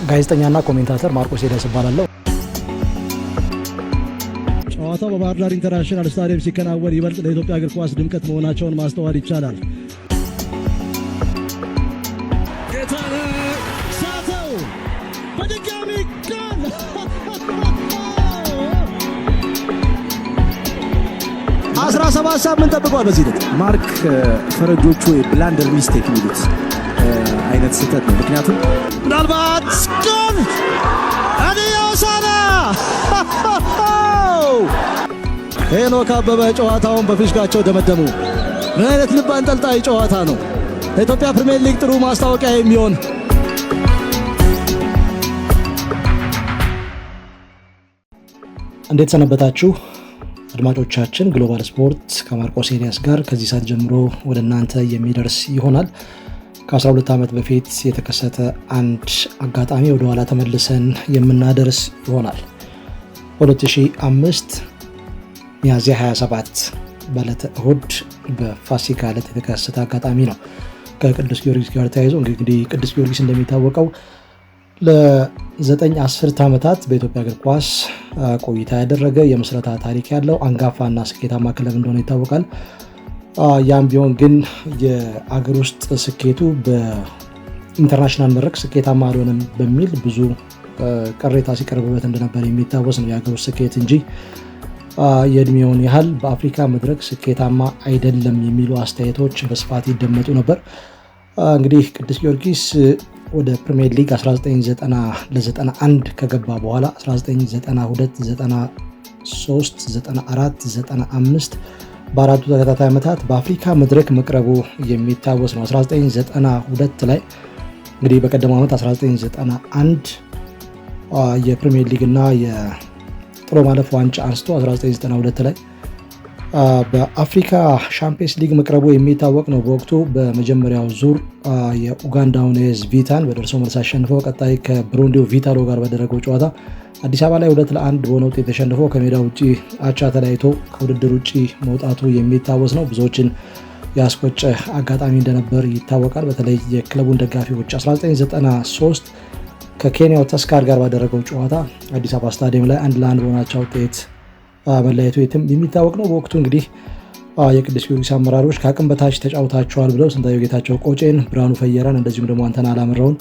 ጋዜጠኛና ኮሜንታተር ማርቆስ ሄደስ እባላለሁ። ጨዋታው በባህር ዳር ኢንተርናሽናል ስታዲየም ሲከናወን ይበልጥ ለኢትዮጵያ እግር ኳስ ድምቀት መሆናቸውን ማስተዋል ይቻላል። ሳተው በድጋሚ ጎል! 17 ሳምንት ጠብቋል። በዚህ ልክ ማርክ ፈረጆቹ የብላንደር ሚስቴክ የሚሉት አይነት ስህተት ነው። ምክንያቱም ምናልባት ጎል አዲዮሳና ሄኖክ አበበ ጨዋታውን በፊሽካቸው ደመደሙ። ምን አይነት ልብ አንጠልጣይ ጨዋታ ነው! ለኢትዮጵያ ፕሪሚየር ሊግ ጥሩ ማስታወቂያ የሚሆን እንዴት ሰነበታችሁ አድማጮቻችን? ግሎባል ስፖርት ከማርቆስ ኤልያስ ጋር ከዚህ ሰዓት ጀምሮ ወደ እናንተ የሚደርስ ይሆናል። ከ12 ዓመት በፊት የተከሰተ አንድ አጋጣሚ ወደ ኋላ ተመልሰን የምናደርስ ይሆናል። በ2005 ሚያዝያ 27 በዕለተ እሁድ በፋሲካ ዕለት የተከሰተ አጋጣሚ ነው። ከቅዱስ ጊዮርጊስ ጋር ተያይዞ እንግዲህ ቅዱስ ጊዮርጊስ እንደሚታወቀው ለ9 ዓመታት በኢትዮጵያ እግር ኳስ ቆይታ ያደረገ የምስረታ ታሪክ ያለው አንጋፋና ስኬታማ ክለብ እንደሆነ ይታወቃል። ያም ቢሆን ግን የአገር ውስጥ ስኬቱ በኢንተርናሽናል መድረክ ስኬታማ አልሆነም በሚል ብዙ ቅሬታ ሲቀርብበት እንደነበር የሚታወስ ነው። የአገር ውስጥ ስኬት እንጂ የእድሜውን ያህል በአፍሪካ መድረክ ስኬታማ አይደለም የሚሉ አስተያየቶች በስፋት ይደመጡ ነበር። እንግዲህ ቅዱስ ጊዮርጊስ ወደ ፕሪሚየር ሊግ 1990-91 ከገባ በኋላ 1992፣ 93፣ 94፣ 95 በአራቱ ተከታታይ ዓመታት በአፍሪካ መድረክ መቅረቡ የሚታወስ ነው። 1992 ላይ እንግዲህ በቀደመው ዓመት 1991 የፕሪሚየር ሊግ እና የጥሎ ማለፍ ዋንጫ አንስቶ 1992 ላይ በአፍሪካ ሻምፒየንስ ሊግ መቅረቡ የሚታወቅ ነው። በወቅቱ በመጀመሪያው ዙር የኡጋንዳውን ቪታን በደርሶ መልስ አሸንፈው ቀጣይ ከብሩንዲው ቪታሎ ጋር በደረገው ጨዋታ አዲስ አበባ ላይ 2-1 በሆነ ውጤት ተሸንፎ ከሜዳ ውጪ አቻ ተለያይቶ ከውድድር ውጪ መውጣቱ የሚታወስ ነው። ብዙዎችን ያስቆጨ አጋጣሚ እንደነበር ይታወቃል። በተለይ የክለቡን ደጋፊዎች 1993 ከኬንያው ተስካር ጋር ባደረገው ጨዋታ አዲስ አበባ ስታዲየም ላይ 1-1 በሆናቸው ውጤት መለያየቱ የሚታወቅ ነው። በወቅቱ እንግዲህ የቅዱስ ጊዮርጊስ አመራሮች ከአቅም በታች ተጫውታቸዋል ብለው ስንታየሁ ጌታቸው ቆጬን፣ ብርሃኑ ፈየራን እንደዚሁም ደግሞ አንተና አላምረውን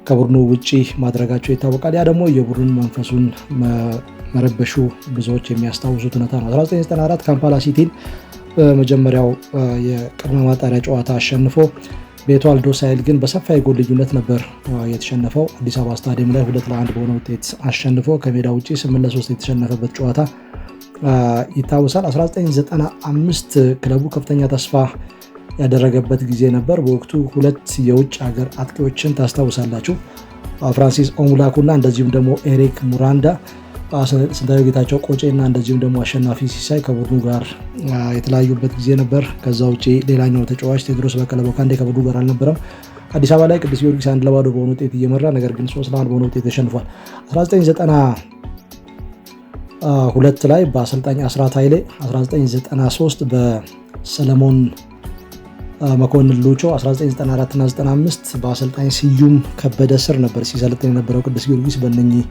ከቡድኑ ውጪ ማድረጋቸው ይታወቃል። ያ ደግሞ የቡድን መንፈሱን መረበሹ ብዙዎች የሚያስታውሱት እውነታ ነው። 1994 ካምፓላ ሲቲን በመጀመሪያው የቅድመ ማጣሪያ ጨዋታ አሸንፎ በኤቶዋልዶ ሳይል ግን በሰፋ የጎል ልዩነት ነበር የተሸነፈው። አዲስ አበባ ስታዲየም ላይ 2-1 በሆነ ውጤት አሸንፎ ከሜዳ ውጪ 8-3 የተሸነፈበት ጨዋታ ይታወሳል። 1995 ክለቡ ከፍተኛ ተስፋ ያደረገበት ጊዜ ነበር። በወቅቱ ሁለት የውጭ ሀገር አጥቂዎችን ታስታውሳላችሁ፣ ፍራንሲስ ኦሙላኩና እንደዚሁም ደግሞ ኤሪክ ሙራንዳ። ስንታየሁ ጌታቸው ቆጬና እንደዚሁም ደግሞ አሸናፊ ሲሳይ ከቡድኑ ጋር የተለያዩበት ጊዜ ነበር። ከዛ ውጪ ሌላኛው ተጫዋች ቴዎድሮስ በቀለ ቦካንዴ ከቡድኑ ጋር አልነበረም። አዲስ አበባ ላይ ቅዱስ ጊዮርጊስ 1-0 በሆነ ውጤት እየመራ ነገር ግን 3-1 በሆነ ውጤት ተሸንፏል። 1992 ላይ በአሰልጣኝ አስራት ኃይሌ፣ 1993 በሰለሞን መኮንን ሉቾ፣ 1994 እና 95 በአሰልጣኝ ስዩም ከበደ ስር ነበር ሲሰለጥን የነበረው ቅዱስ ጊዮርጊስ በእነኚህ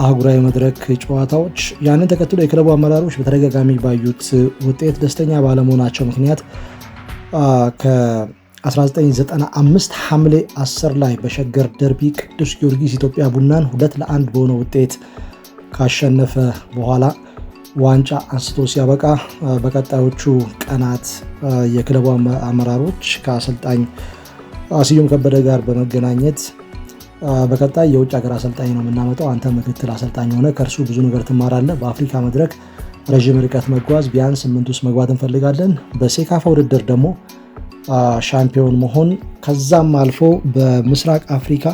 አህጉራዊ መድረክ ጨዋታዎች። ያንን ተከትሎ የክለቡ አመራሮች በተደጋጋሚ ባዩት ውጤት ደስተኛ ባለመሆናቸው ምክንያት ከ1995 ሐምሌ 10 ላይ በሸገር ደርቢ ቅዱስ ጊዮርጊስ ኢትዮጵያ ቡናን 2-1 በሆነ ውጤት ካሸነፈ በኋላ ዋንጫ አንስቶ ሲያበቃ በቀጣዮቹ ቀናት የክለቡ አመራሮች ከአሰልጣኝ ስዩም ከበደ ጋር በመገናኘት በቀጣይ የውጭ ሀገር አሰልጣኝ ነው የምናመጣው፣ አንተ ምክትል አሰልጣኝ ሆነ ከእርሱ ብዙ ነገር ትማራለህ፣ በአፍሪካ መድረክ ረዥም ርቀት መጓዝ፣ ቢያንስ 8 ውስጥ መግባት እንፈልጋለን፣ በሴካፋ ውድድር ደግሞ ሻምፒዮን መሆን፣ ከዛም አልፎ በምስራቅ አፍሪካ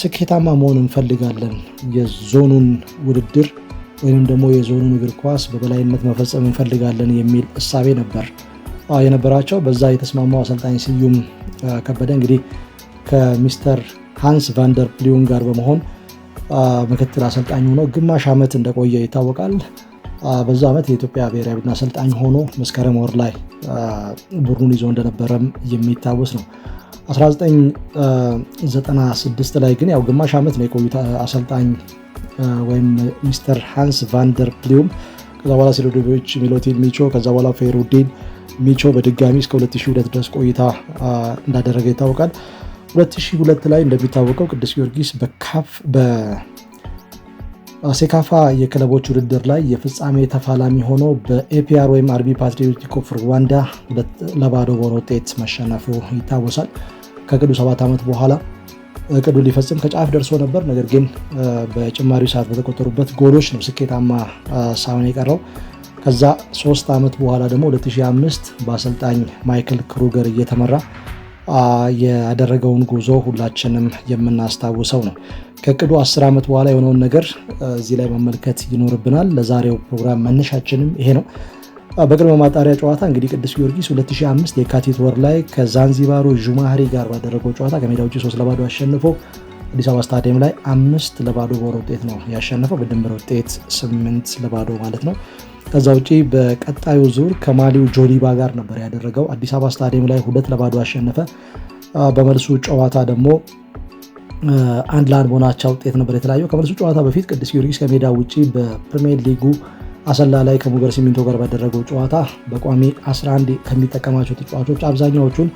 ስኬታማ መሆን እንፈልጋለን፣ የዞኑን ውድድር ወይም ደግሞ የዞኑን እግር ኳስ በበላይነት መፈጸም እንፈልጋለን የሚል እሳቤ ነበር የነበራቸው። በዛ የተስማማው አሰልጣኝ ስዩም ከበደ እንግዲህ ከሚስተር ሃንስ ቫንደር ፕሊዩን ጋር በመሆን ምክትል አሰልጣኝ ሆኖ ግማሽ ዓመት እንደቆየ ይታወቃል። በዛ ዓመት የኢትዮጵያ ብሔራዊ ቡድን አሰልጣኝ ሆኖ መስከረም ወር ላይ ቡድኑን ይዞ እንደነበረም የሚታወስ ነው። 1996 ላይ ግን ያው ግማሽ ዓመት ነው የቆዩት አሰልጣኝ ወይም ሚስተር ሃንስ ቫንደር ፕሊውም። ከዛ በኋላ ሴዶዶቪች፣ ሚሎቲን ሚቾ፣ ከዛ በኋላ ፌሩዲን ሚቾ በድጋሚ እስከ 2002 ድረስ ቆይታ እንዳደረገ ይታወቃል። 2002 ላይ እንደሚታወቀው ቅዱስ ጊዮርጊስ በሴካፋ የክለቦች ውድድር ላይ የፍጻሜ ተፋላሚ ሆኖ በኤፒአር ወይም አርቢ ፓትሪዮቲክ ኦፍ ሩዋንዳ 2-0 በሆነ ውጤት መሸነፉ ይታወሳል። ከቅዱ 7 ዓመት በኋላ እቅዱ ሊፈጽም ከጫፍ ደርሶ ነበር። ነገር ግን በጭማሪው ሰዓት በተቆጠሩበት ጎሎች ነው ስኬታማ ሳይሆን የቀረው። ከዛ 3 ዓመት በኋላ ደግሞ 2005 በአሰልጣኝ ማይክል ክሩገር እየተመራ ያደረገውን ጉዞ ሁላችንም የምናስታውሰው ነው። ከእቅዱ 10 ዓመት በኋላ የሆነውን ነገር እዚህ ላይ መመልከት ይኖርብናል። ለዛሬው ፕሮግራም መነሻችንም ይሄ ነው። በቅድመ ማጣሪያ ጨዋታ እንግዲህ ቅዱስ ጊዮርጊስ 2005 የካቲት ወር ላይ ከዛንዚባሩ ዡማህሪ ጋር ባደረገው ጨዋታ ከሜዳ ውጭ 3-0 አሸንፎ አዲስ አበባ ስታዲየም ላይ 5-0 በሆነ ውጤት ነው ያሸነፈው። በድምር ውጤት 8-0 ማለት ነው። ከዛ ውጪ በቀጣዩ ዙር ከማሊው ጆሊባ ጋር ነበር ያደረገው። አዲስ አበባ ስታዲየም ላይ 2-0 አሸነፈ። በመልሱ ጨዋታ ደግሞ 1-1 በሆናቸው ውጤት ነበር የተለያየው። ከመልሱ ጨዋታ በፊት ቅዱስ ጊዮርጊስ ከሜዳ ውጪ በፕሪሚየር ሊጉ አሰላ ላይ ከሙገር ሲሚንቶ ጋር ባደረገው ጨዋታ በቋሚ 11 ከሚጠቀማቸው ተጫዋቾች አብዛኛዎቹን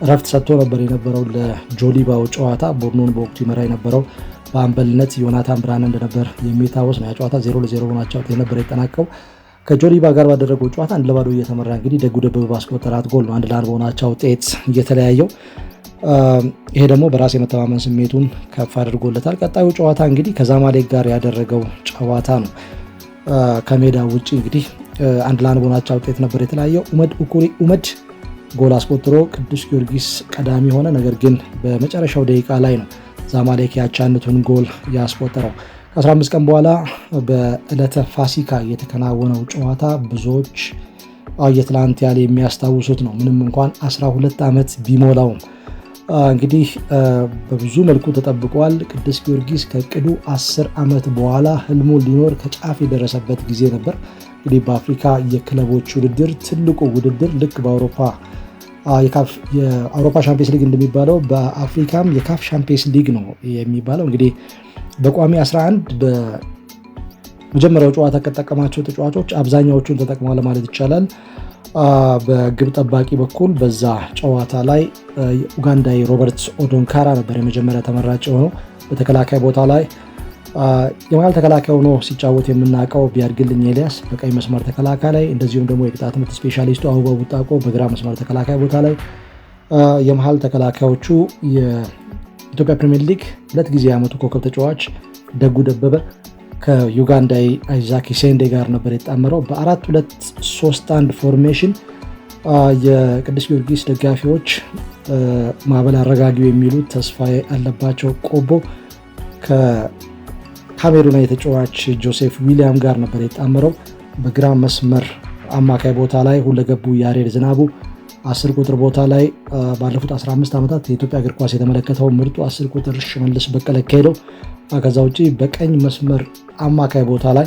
ረፍት ሰጥቶ ነበር የነበረው ለጆሊባው ጨዋታ። ቡድኑን በወቅቱ ይመራ የነበረው በአምበልነት ዮናታን ብርሃነ እንደነበር የሚታወስ ነው። ያ ጨዋታ 0-0 በሆናቸው ውጤት ነበር የጠናቀው። ከጆሊባ ጋር ባደረገው ጨዋታ 1-0 እየተመራ እንግዲህ ደጉ ደበበ ባስቆጠራት ጎል ነው 1-1 በሆናቸው ውጤት እየተለያየው። ይሄ ደግሞ በራስ የመተማመን ስሜቱን ከፍ አድርጎለታል። ቀጣዩ ጨዋታ እንግዲህ ከዛማሌክ ጋር ያደረገው ጨዋታ ነው። ከሜዳ ውጭ እንግዲህ 1-1 በሆናቸው ውጤት ነበር የተለያየው። ኡመድ ጎል አስቆጥሮ ቅዱስ ጊዮርጊስ ቀዳሚ ሆነ። ነገር ግን በመጨረሻው ደቂቃ ላይ ነው ዛማሌክ ያቻነቱን ጎል ያስቆጠረው። ከ15 ቀን በኋላ በዕለተ ፋሲካ የተከናወነው ጨዋታ ብዙዎች የትላንት ያለ የሚያስታውሱት ነው። ምንም እንኳን 12 ዓመት ቢሞላውም እንግዲህ በብዙ መልኩ ተጠብቋል። ቅዱስ ጊዮርጊስ ከቅዱ 10 ዓመት በኋላ ህልሙ ሊኖር ከጫፍ የደረሰበት ጊዜ ነበር። እንግዲህ በአፍሪካ የክለቦች ውድድር ትልቁ ውድድር ልክ በአውሮፓ የአውሮፓ ሻምፒየንስ ሊግ እንደሚባለው በአፍሪካም የካፍ ሻምፒየንስ ሊግ ነው የሚባለው። እንግዲህ በቋሚ 11 በመጀመሪያው ጨዋታ ከተጠቀማቸው ተጫዋቾች አብዛኛዎቹን ተጠቅመዋል ማለት ይቻላል። በግብ ጠባቂ በኩል በዛ ጨዋታ ላይ ኡጋንዳዊ ሮበርት ኦዶንካራ ነበር የመጀመሪያ ተመራጭ የሆነው። በተከላካይ ቦታ ላይ የመሃል ተከላካይ ሆኖ ሲጫወት የምናውቀው ቢያድግልኝ ኤልያስ በቀኝ መስመር ተከላካይ ላይ፣ እንደዚሁም ደግሞ የቅጣት ምት ስፔሻሊስቱ አበባው ቡጣቆ በግራ መስመር ተከላካይ ቦታ ላይ። የመሃል ተከላካዮቹ የኢትዮጵያ ፕሪሚየር ሊግ 2 ጊዜ የዓመቱ ኮከብ ተጫዋች ደጉ ደበበ ከዩጋንዳዊ አይዛክ ሴንዴ ጋር ነበር የጣመረው። በ4-2-3-1 ፎርሜሽን የቅዱስ ጊዮርጊስ ደጋፊዎች ማዕበል አረጋጊው የሚሉት ተስፋዬ አለባቸው ቆቦ ከካሜሩናዊ ተጫዋች ጆሴፍ ዊሊያም ጋር ነበር የጣመረው። በግራ መስመር አማካይ ቦታ ላይ ሁለገቡ ያሬድ ዝናቡ፣ 10 ቁጥር ቦታ ላይ ባለፉት 15 ዓመታት የኢትዮጵያ እግር ኳስ የተመለከተው ምርጡ 10 ቁጥር ሽመልስ በቀለ ካሄደው። ከዛ ውጪ በቀኝ መስመር አማካይ ቦታ ላይ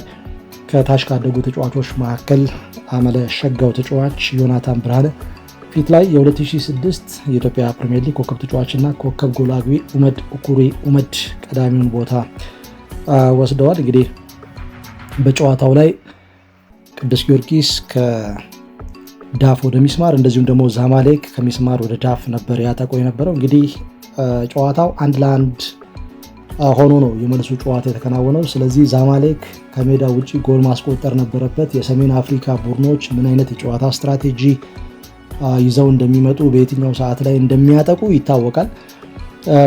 ከታች ካደጉ ተጫዋቾች መካከል አመለ ሸጋው ተጫዋች ዮናታን ብርሃነ፣ ፊት ላይ የ2006 የኢትዮጵያ ፕሪሚየር ሊግ ኮከብ ተጫዋችና ኮከብ ጎል አግቢ ኡመድ ቀዳሚውን ቦታ ወስደዋል። እንግዲህ በጨዋታው ላይ ቅዱስ ጊዮርጊስ ከዳፍ ወደ ሚስማር እንደዚሁም ደግሞ ዛማሌክ ከሚስማር ወደ ዳፍ ነበር ያጠቆ የነበረው። እንግዲህ ጨዋታው 1-1 ሆኖ ነው የመልሱ ጨዋታ የተከናወነው። ስለዚህ ዛማሌክ ከሜዳ ውጭ ጎል ማስቆጠር ነበረበት። የሰሜን አፍሪካ ቡድኖች ምን አይነት የጨዋታ ስትራቴጂ ይዘው እንደሚመጡ በየትኛው ሰዓት ላይ እንደሚያጠቁ ይታወቃል።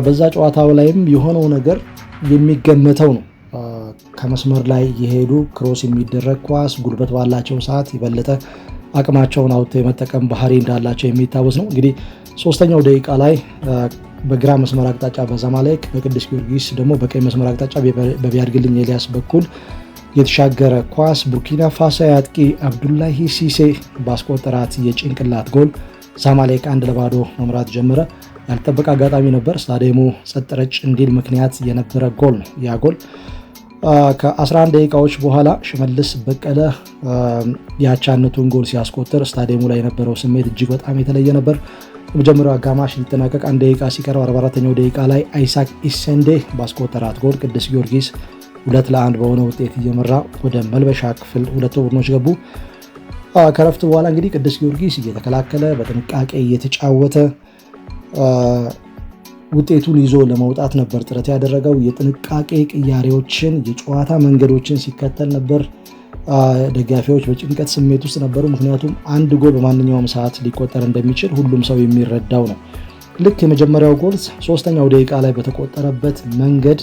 በዛ ጨዋታው ላይም የሆነው ነገር የሚገመተው ነው። ከመስመር ላይ የሄዱ ክሮስ የሚደረግ ኳስ ጉልበት ባላቸው ሰዓት የበለጠ አቅማቸውን አውጥተው የመጠቀም ባህሪ እንዳላቸው የሚታወስ ነው። እንግዲህ 3ኛው ደቂቃ ላይ በግራ መስመር አቅጣጫ በዛማሌክ በቅዱስ ጊዮርጊስ ደግሞ በቀኝ መስመር አቅጣጫ በቢያድግልኝ ኤልያስ በኩል የተሻገረ ኳስ ቡርኪና ፋሶ አጥቂ አብዱላሂ ሲሴ ባስቆጠራት የጭንቅላት ጎል ዛማሌክ 1-0 መምራት ጀመረ። ያልተጠበቀ አጋጣሚ ነበር። ስታዲየሙ ጸጥ ረጭ እንዲል ምክንያት የነበረ ጎል ነው ያ ጎል። ከ11 ደቂቃዎች በኋላ ሽመልስ በቀለ የአቻነቱን ጎል ሲያስቆጥር ስታዲየሙ ላይ የነበረው ስሜት እጅግ በጣም የተለየ ነበር። የመጀመሪያው አጋማሽ ሊጠናቀቅ 1 ደቂቃ ሲቀረው 44ኛው ደቂቃ ላይ አይሳክ ኢሴንዴ ባስቆጠራት ጎል ቅዱስ ጊዮርጊስ 2-1 በሆነ ውጤት እየመራ ወደ መልበሻ ክፍል ሁለቱ ቡድኖች ገቡ። ከረፍት በኋላ እንግዲህ ቅዱስ ጊዮርጊስ እየተከላከለ በጥንቃቄ እየተጫወተ ውጤቱን ይዞ ለመውጣት ነበር ጥረት ያደረገው። የጥንቃቄ ቅያሬዎችን የጨዋታ መንገዶችን ሲከተል ነበር። ደጋፊዎች በጭንቀት ስሜት ውስጥ ነበሩ። ምክንያቱም አንድ ጎል በማንኛውም ሰዓት ሊቆጠር እንደሚችል ሁሉም ሰው የሚረዳው ነው። ልክ የመጀመሪያው ጎል 3ኛው ደቂቃ ላይ በተቆጠረበት መንገድ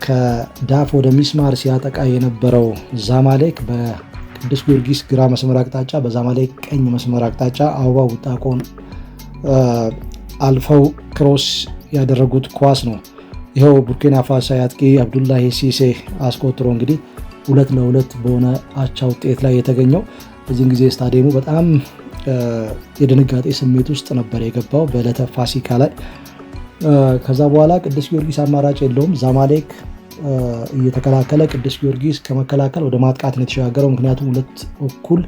ከዳፍ ወደ ሚስማር ሲያጠቃ የነበረው ዛማሌክ በቅዱስ ጊዮርጊስ ግራ መስመር አቅጣጫ፣ በዛማሌክ ቀኝ መስመር አቅጣጫ አበባ ውጣቆን አልፈው ክሮስ ያደረጉት ኳስ ነው። ይኸው ቡርኪና ፋሶ አጥቂ አብዱላሂ ሲሴ አስቆጥሮ እንግዲህ 2-2 በሆነ አቻ ውጤት ላይ የተገኘው። በዚህን ጊዜ ስታዲየሙ በጣም የድንጋጤ ስሜት ውስጥ ነበር የገባው በዕለተ ፋሲካ ላይ። ከዛ በኋላ ቅዱስ ጊዮርጊስ አማራጭ የለውም። ዛማሌክ እየተከላከለ ቅዱስ ጊዮርጊስ ከመከላከል ወደ ማጥቃት ነው የተሸጋገረው። ምክንያቱም 2 እኩል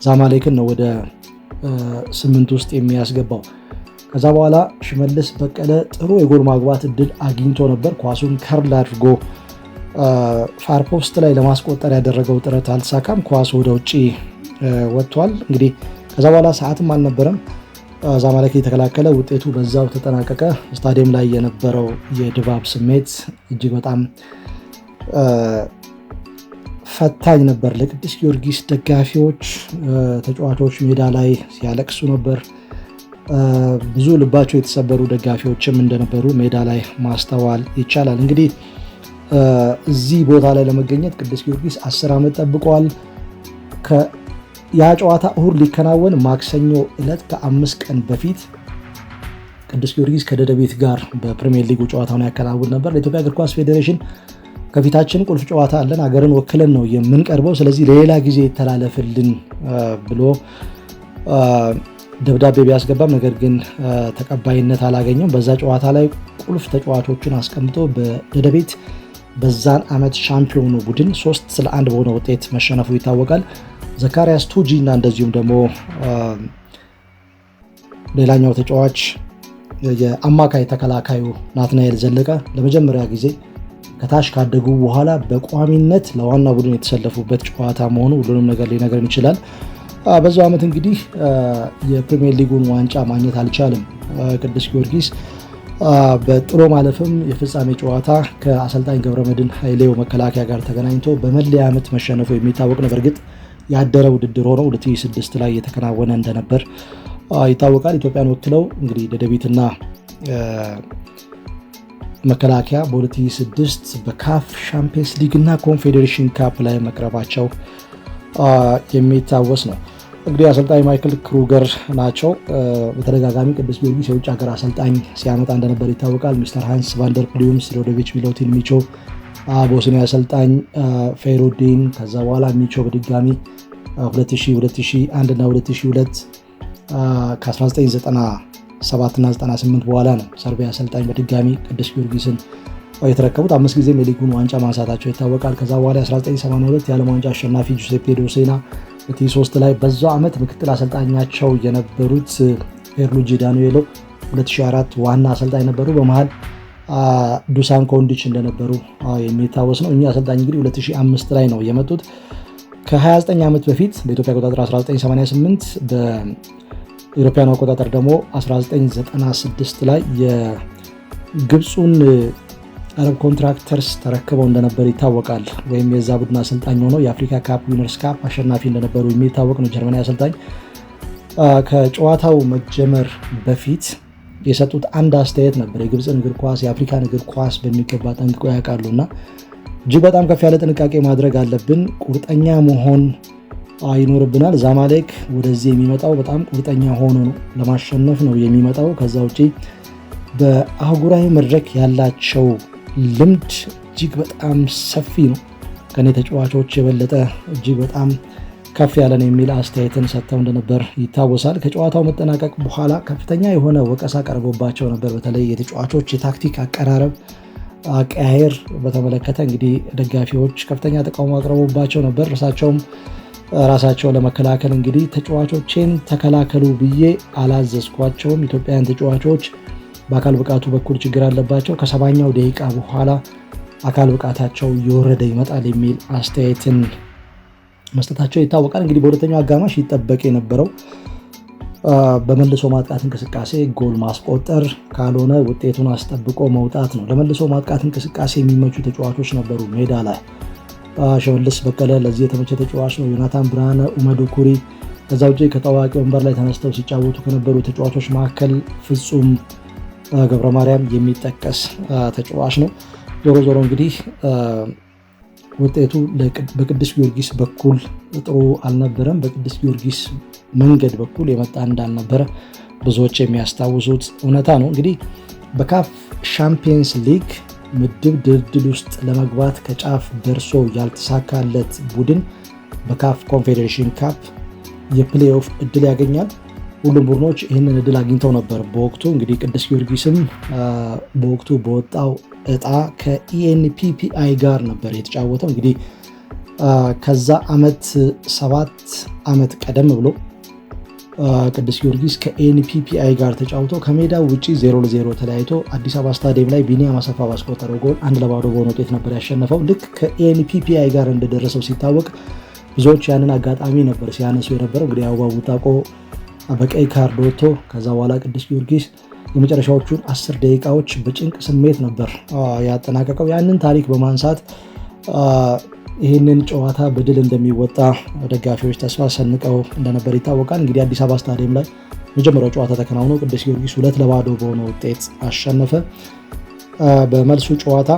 ዛማሌክን ነው ወደ 8 ውስጥ የሚያስገባው። ከዛ በኋላ ሽመልስ በቀለ ጥሩ የጎል ማግባት እድል አግኝቶ ነበር። ኳሱን ከርል አድርጎ ፋርፖስት ላይ ለማስቆጠር ያደረገው ጥረት አልተሳካም። ኳሱ ወደ ውጭ ወጥቷል። እንግዲህ ከዛ በኋላ ሰዓትም አልነበረም። ዛማሌክ የተከላከለ ውጤቱ በዛው ተጠናቀቀ። ስታዲየም ላይ የነበረው የድባብ ስሜት እጅግ በጣም ፈታኝ ነበር ለቅዱስ ጊዮርጊስ ደጋፊዎች። ተጫዋቾች ሜዳ ላይ ሲያለቅሱ ነበር። ብዙ ልባቸው የተሰበሩ ደጋፊዎችም እንደነበሩ ሜዳ ላይ ማስተዋል ይቻላል። እንግዲህ እዚህ ቦታ ላይ ለመገኘት ቅዱስ ጊዮርጊስ 10 ዓመት ጠብቋል። ያ ጨዋታ እሁድ ሊከናወን ማክሰኞ ዕለት ከ5 ቀን በፊት ቅዱስ ጊዮርጊስ ከደደቤት ጋር በፕሪሚየር ሊጉ ጨዋታውን ያከናውን ነበር። ለኢትዮጵያ እግር ኳስ ፌዴሬሽን ከፊታችን ቁልፍ ጨዋታ አለን፣ ሀገርን ወክለን ነው የምንቀርበው፣ ስለዚህ ለሌላ ጊዜ ይተላለፍልን ብሎ ደብዳቤ ቢያስገባም ነገር ግን ተቀባይነት አላገኘም። በዛ ጨዋታ ላይ ቁልፍ ተጫዋቾችን አስቀምጦ በደደቤት በዛን ዓመት ሻምፒዮኑ ቡድን 3-1 በሆነ ውጤት መሸነፉ ይታወቃል። ዘካሪያስ ቱጂ እና እንደዚሁም ደግሞ ሌላኛው ተጫዋች የአማካይ ተከላካዩ ናትናኤል ዘለቀ ለመጀመሪያ ጊዜ ከታች ካደጉ በኋላ በቋሚነት ለዋና ቡድን የተሰለፉበት ጨዋታ መሆኑ ሁሉንም ነገር ሊነግረን ይችላል። በዛው ዓመት እንግዲህ የፕሪሚየር ሊጉን ዋንጫ ማግኘት አልቻለም ቅዱስ ጊዮርጊስ። በጥሎ ማለፍም የፍጻሜ ጨዋታ ከአሰልጣኝ ገብረመድህን ኃይሌው መከላከያ ጋር ተገናኝቶ በመለያ ዓመት መሸነፉ የሚታወቅ ነው። በእርግጥ ያደረ ውድድር ሆኖ 2006 ላይ የተከናወነ እንደነበር ይታወቃል። ኢትዮጵያን ወክለው እንግዲህ ደደቢትና መከላከያ በ2006 በካፍ ሻምፒየንስ ሊግ እና ኮንፌዴሬሽን ካፕ ላይ መቅረባቸው የሚታወስ ነው። እንግዲህ አሰልጣኝ ማይክል ክሩገር ናቸው። በተደጋጋሚ ቅዱስ ጊዮርጊስ የውጭ ሀገር አሰልጣኝ ሲያመጣ እንደነበር ይታወቃል። ሚስተር ሃንስ ቫንደር ፕሊዩምስ፣ ሮዶቪች ሚሎቲን ሚቾ፣ ቦስኒያ አሰልጣኝ ፌይሩዲን፣ ከዛ በኋላ ሚቾ በድጋሚ 2000፣ 2001 እና 2002 ከ1997 እና 98 በኋላ ነው ሰርቢያ አሰልጣኝ በድጋሚ ቅዱስ ጊዮርጊስን የተረከቡት። 5 ጊዜም የሊጉን ዋንጫ ማንሳታቸው ይታወቃል። ከዛ በኋላ 1982 የዓለም ዋንጫ አሸናፊ ጁሴፔ ዶሴና 2003 ላይ በዛው ዓመት ምክትል አሰልጣኛቸው የነበሩት ፔርሉጂ ዳንኤሎ 2004 ዋና አሰልጣኝ ነበሩ። በመሃል ዱሳን ኮንዲች እንደነበሩ የሚታወስ ነው። እኚህ አሰልጣኝ እንግዲህ 2005 ላይ ነው የመጡት። ከ29 ዓመት በፊት በኢትዮጵያ አቆጣጠር 1988 በኢሮፓውያኑ አቆጣጠር ደግሞ 1996 ላይ የግብፁን አረብ ኮንትራክተርስ ተረክበው እንደነበር ይታወቃል። ወይም የዛ ቡድን አሰልጣኝ ሆነው የአፍሪካ ካፕ ዊነርስ ካፕ አሸናፊ እንደነበሩ የሚታወቅ ነው። ጀርመናዊ አሰልጣኝ ከጨዋታው መጀመር በፊት የሰጡት አንድ አስተያየት ነበር። የግብፅን እግር ኳስ የአፍሪካን እግር ኳስ በሚገባ ጠንቅቆ ያውቃሉ እና እጅግ በጣም ከፍ ያለ ጥንቃቄ ማድረግ አለብን፣ ቁርጠኛ መሆን ይኖርብናል። ዛማሌክ ወደዚህ የሚመጣው በጣም ቁርጠኛ ሆኖ ነው፣ ለማሸነፍ ነው የሚመጣው። ከዛ ውጪ በአህጉራዊ መድረክ ያላቸው ልምድ እጅግ በጣም ሰፊ ነው፣ ከኔ ተጫዋቾች የበለጠ እጅግ በጣም ከፍ ያለ ነው የሚል አስተያየትን ሰጥተው እንደነበር ይታወሳል። ከጨዋታው መጠናቀቅ በኋላ ከፍተኛ የሆነ ወቀሳ ቀርቦባቸው ነበር። በተለይ የተጫዋቾች የታክቲክ አቀራረብ አቀያየር በተመለከተ እንግዲህ ደጋፊዎች ከፍተኛ ተቃውሞ አቅርቦባቸው ነበር። እርሳቸውም ራሳቸውን ለመከላከል እንግዲህ ተጫዋቾችን ተከላከሉ ብዬ አላዘዝኳቸውም። ኢትዮጵያውያን ተጫዋቾች በአካል ብቃቱ በኩል ችግር አለባቸው፣ ከ70ኛው ደቂቃ በኋላ አካል ብቃታቸው እየወረደ ይመጣል የሚል አስተያየትን መስጠታቸው ይታወቃል። እንግዲህ በሁለተኛው አጋማሽ ይጠበቅ የነበረው በመልሶ ማጥቃት እንቅስቃሴ ጎል ማስቆጠር ካልሆነ ውጤቱን አስጠብቆ መውጣት ነው። ለመልሶ ማጥቃት እንቅስቃሴ የሚመቹ ተጫዋቾች ነበሩ ሜዳ ላይ። ሽመልስ በቀለ ለዚህ የተመቸ ተጫዋች ነው። ዮናታን ብርሃነ፣ ኡመዱ ኩሪ። ከዛ ውጭ ከታዋቂ ወንበር ላይ ተነስተው ሲጫወቱ ከነበሩ ተጫዋቾች መካከል ፍጹም ገብረ ማርያም የሚጠቀስ ተጫዋች ነው። ዞሮ ዞሮ እንግዲህ ውጤቱ በቅዱስ ጊዮርጊስ በኩል ጥሩ አልነበረም። በቅዱስ ጊዮርጊስ መንገድ በኩል የመጣ እንዳልነበረ ብዙዎች የሚያስታውሱት እውነታ ነው። እንግዲህ በካፍ ሻምፒየንስ ሊግ ምድብ ድልድል ውስጥ ለመግባት ከጫፍ ደርሶ ያልተሳካለት ቡድን በካፍ ኮንፌዴሬሽን ካፕ የፕሌይኦፍ እድል ያገኛል። ሁሉም ቡድኖች ይህንን እድል አግኝተው ነበር በወቅቱ። እንግዲህ ቅዱስ ጊዮርጊስም በወቅቱ በወጣው እጣ ከኢኤንፒፒአይ ጋር ነበር የተጫወተው። እንግዲህ ከዛ ዓመት 7 ዓመት ቀደም ብሎ ቅዱስ ጊዮርጊስ ከኢኤንፒፒአይ ጋር ተጫውቶ ከሜዳው ውጪ 0-0 ተለያይቶ አዲስ አበባ ስታዲየም ላይ ቢኒያም አሰፋ ባስቆጠረው ጎል 1-0 በሆነ ውጤት ነበር ያሸነፈው። ልክ ከኢኤንፒፒአይ ጋር እንደደረሰው ሲታወቅ ብዙዎች ያንን አጋጣሚ ነበር ሲያነሱ የነበረው። እንግዲህ አበባው ቡጣቆ በቀይ ካርድ ወጥቶ ከዛ በኋላ ቅዱስ ጊዮርጊስ የመጨረሻዎቹን 10 ደቂቃዎች በጭንቅ ስሜት ነበር ያጠናቀቀው። ያንን ታሪክ በማንሳት ይህንን ጨዋታ በድል እንደሚወጣ ደጋፊዎች ተስፋ ሰንቀው እንደነበር ይታወቃል። እንግዲህ አዲስ አበባ ስታዲየም ላይ መጀመሪያው ጨዋታ ተከናውኖ ቅዱስ ጊዮርጊስ 2-0 በሆነ ውጤት አሸነፈ። በመልሱ ጨዋታ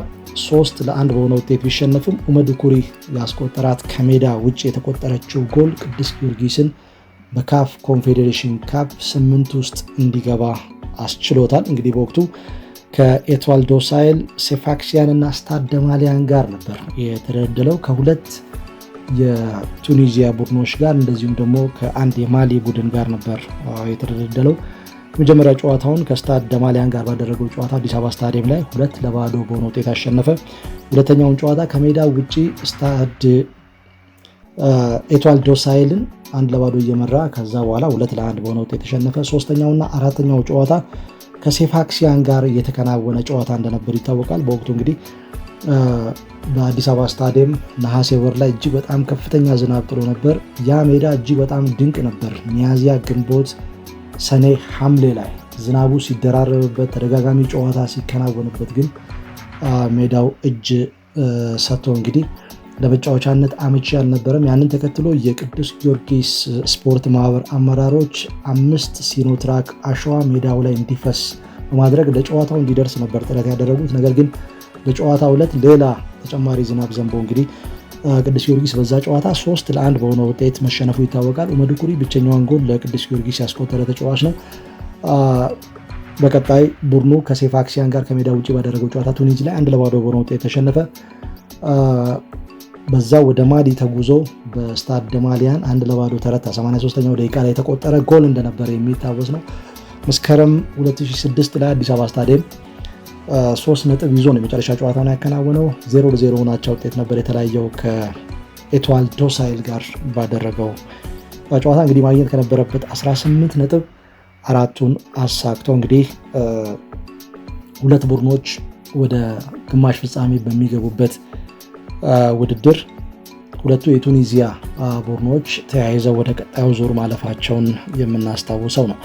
3-1 በሆነ ውጤት ቢሸነፍም ኡመዱ ኩሪ ያስቆጠራት ከሜዳ ውጭ የተቆጠረችው ጎል ቅዱስ ጊዮርጊስን በካፍ ኮንፌዴሬሽን ካፕ 8 ውስጥ እንዲገባ አስችሎታል። እንግዲህ በወቅቱ ከኤትዋል ዶ ሳሄል፣ ሴፋክሲያን እና ስታድ ደ ማሊያን ጋር ነበር የተደለደለው። ከሁለት የቱኒዚያ ቡድኖች ጋር እንደዚሁም ደግሞ ከአንድ የማሊ ቡድን ጋር ነበር የተደለደለው። የመጀመሪያ ጨዋታውን ከስታድ ደ ማሊያን ጋር ባደረገው ጨዋታ አዲስ አበባ ስታዲየም ላይ 2-0 በሆነ ውጤት አሸነፈ። ሁለተኛውን ጨዋታ ከሜዳ ውጪ ስታድ ኤትዋል ዶ ሳሄልን 1-0 እየመራ ከዛ በኋላ 2-1 በሆነ ውጤት ተሸነፈ። ሶስተኛውና አራተኛው ጨዋታ ከሴፋክሲያን ጋር የተከናወነ ጨዋታ እንደነበር ይታወቃል። በወቅቱ እንግዲህ በአዲስ አበባ ስታዲየም ነሐሴ ወር ላይ እጅግ በጣም ከፍተኛ ዝናብ ጥሎ ነበር። ያ ሜዳ እጅግ በጣም ድንቅ ነበር። ሚያዝያ፣ ግንቦት፣ ሰኔ፣ ሐምሌ ላይ ዝናቡ ሲደራረብበት ተደጋጋሚ ጨዋታ ሲከናወንበት ግን ሜዳው እጅ ሰጥቶ እንግዲህ ለመጫወቻነት አመቺ አልነበረም። ያንን ተከትሎ የቅዱስ ጊዮርጊስ ስፖርት ማህበር አመራሮች 5 ሲኖትራክ አሸዋ ሜዳው ላይ እንዲፈስ በማድረግ ለጨዋታው እንዲደርስ ነበር ጥረት ያደረጉት። ነገር ግን በጨዋታው ዕለት ሌላ ተጨማሪ ዝናብ ዘንቦ እንግዲህ ቅዱስ ጊዮርጊስ በዛ ጨዋታ 3-1 በሆነ ውጤት መሸነፉ ይታወቃል። ኡመዱ ኩሪ ብቸኛውን ጎል ለቅዱስ ጊዮርጊስ ያስቆጠረ ተጫዋች ነው። በቀጣይ ቡድኑ ከሴፋክሲያን ጋር ከሜዳ ውጭ ባደረገው ጨዋታ ቱኒዝ ላይ 1-0 በሆነ ውጤት ተሸነፈ። በዛ ወደ ማሊ ተጉዞ በስታድ ደ ማሊያን 1-0 ተረታ። 83ኛው ደቂቃ ላይ የተቆጠረ ጎል እንደነበረ የሚታወስ ነው። መስከረም 2006 ላይ አዲስ አበባ ስታዲየም 3 ነጥብ ይዞ ነው የመጨረሻ ጨዋታውን ያከናወነው። 0-0 ናቸው ውጤት ነበር የተለያየው ከኤትዋል ዶ ሳሄል ጋር ባደረገው ጨዋታ። እንግዲህ ማግኘት ከነበረበት 18 ነጥብ 4ቱን አሳክቶ እንግዲህ ሁለት ቡድኖች ወደ ግማሽ ፍጻሜ በሚገቡበት ውድድር ሁለቱ የቱኒዚያ ቡድኖች ተያይዘው ወደ ቀጣዩ ዙር ማለፋቸውን የምናስታውሰው ነው።